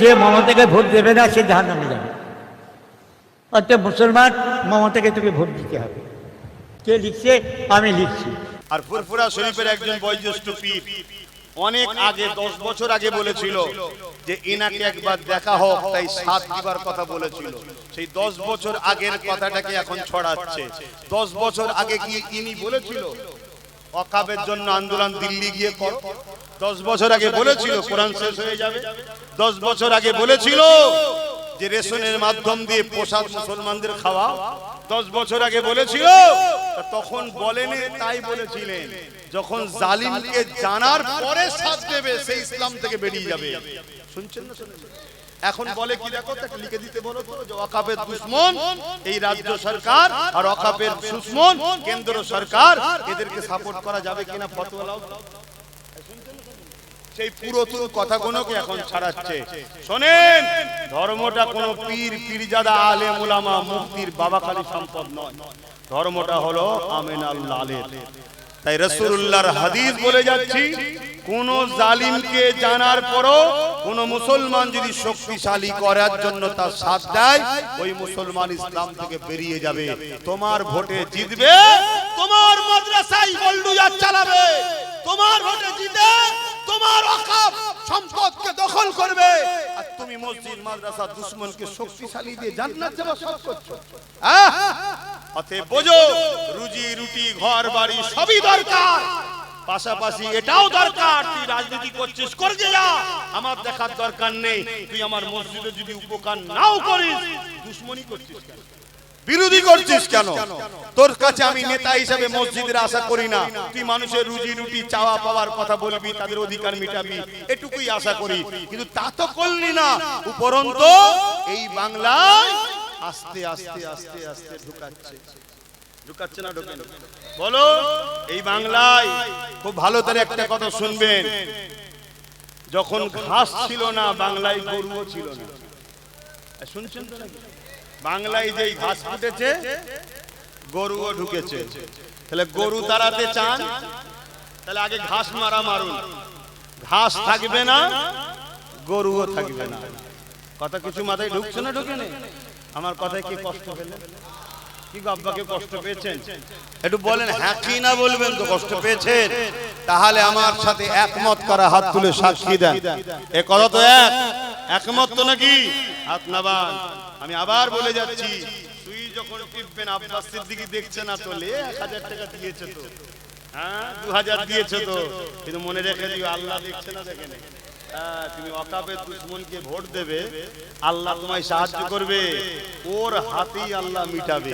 যে মমতাকে ভোট দেবে না সে জাহান্নামে যাবে। অর্থাৎ মুসলমান, মমতাকে তোকে ভোট দিতে হবে। কে লিখছে? আমি লিখছি। আর ফুরফুরা শরীফের একজন বয়োজ্যেষ্ঠ পীর অনেক আগে 10 বছর আগে বলেছিল যে ইনাকে একবার দেখা হোক, তাই 7 দিবার কথা বলেছিল। সেই 10 বছর আগের কথাটাকে এখন ছড়াচ্ছে। 10 বছর আগে কি ইনি বলেছিল ওয়াকাফের জন্য আন্দোলন দিল্লি গিয়ে কর? 10 বছর আগে বলেছিল কোরআন শেষ হয়ে যাবে? 10 বছর আগে বলেছিল যে রেশনের মাধ্যম দিয়ে প্রসাদ মুসলমানদের খাওয়া? 10 বছর আগে বলেছিল? তখন বলেনি, তাই বলেছিলেন যখন জালিমকে জানার পরে সাথ দেবে সে ইসলাম থেকে বেরিয়ে যাবে। শুনছেন না? এখন বলে কি দেখো, তাকে লিখে দিতে বলো তো যে ওয়াকাফের দুশমন এই রাজ্য সরকার আর ওয়াকাফের দুশমন কেন্দ্র সরকার, এদেরকে সাপোর্ট করা যাবে কিনা ফতোয়া দাও। সেই পুরাতন কথাগুলোকে এখন ছাড়াচ্ছে। শোনেন, ধর্মটা কোনো পীর পীরজাদা আলেম উলামা মুফতির বাবাখালী সম্পদ নয়। ধর্মটা হলো আমিন আল্লাহর। তাই রাসূলুল্লাহর হাদিস বলে যাচ্ছি, কোন জালিমকে জানার পরও কোন মুসলমান যদি শক্তিশালী করার জন্য তার সাথ দেয়, ওই মুসলমান ইসলাম থেকে বেরিয়ে যাবে। তোমার ভোটে জিতবে, তোমার মাদ্রাসায় গোল্ডুজার চালাবে, তোমার ভোটে জিতে তোমার ওয়াকাফ সম্পদকে দখল করবে, আর তুমি মসজিদ মাদ্রাসা দুশমনকে শক্তিশালী দিয়ে জান্নাত যাওয়া সব করছো। অতএব বোঝো, রুজি রুটি ঘর বাড়ি সবই দরকার, পাশাপাশি এটাও দরকার তুই রাজনীতি করছিস করতে যা, আমার দেখার দরকার নেই। তুই আমার মসজিদে যদি উপকার নাও করিস, দুশমনি করছিস কেন, বিরোধী করছিস কেন? তোর কাছে আমি নেতা হিসেবে মসজিদের আশা করি না, তুই মানুষের রুজি রুটি চাওয়া পাওয়ার কথা বলবি, তাদের অধিকার মিটাবি, এটুকুই আশা করি। কিন্তু তা তো করলি না। উপরন্তু এই বাংলায় আস্তে আস্তে আস্তে আস্তে ঢুকাচ্ছে না ঢোকে না? বলো, এই বাংলায় খুব ভালো করে একটা কথা শুনবেন, যখন ঘাস ছিল না বাংলায় গরুও ছিল না। শুনছেন তো নাকি? বাংলায় যেই ঘাস ফুটেছে গরুও ঢুকেছে। তাহলে গরু তাড়াতে চান, তাহলে আগে ঘাস মারুন। ঘাস থাকবে না, গরুও থাকবে না। কথা কিছু মাথায় ঢুকছে না ঢোকে না? আমার কথায় কি কষ্ট পেলেন? কি গো আব্বাকে কষ্ট পেয়েছেন? একটু বলেন হ্যাঁ কি না, বলবেন তো কষ্ট পেয়েছেন। তাহলে আমার সাথে একমত করা হাত তুলে সাক্ষী দেন। এ কথা তো একমত তো নাকি? হাত নামান। আমি আবার বলে যাচ্ছি, তুই যখন টিপবেন আব্বাস সিদ্দিকী দেখছে না তো, 1000 টাকা দিয়েছে তো, হ্যাঁ 2000 দিয়েছে তো, কিন্তু মনে রেখে দিও আল্লাহ দেখছে না, দেখেন। তুমি ওয়াকাফের দুশমনকে ভোট দেবে, আল্লাহ তোমায় সাহায্য করবে, ওর হাতেই আল্লাহ মিটাবে।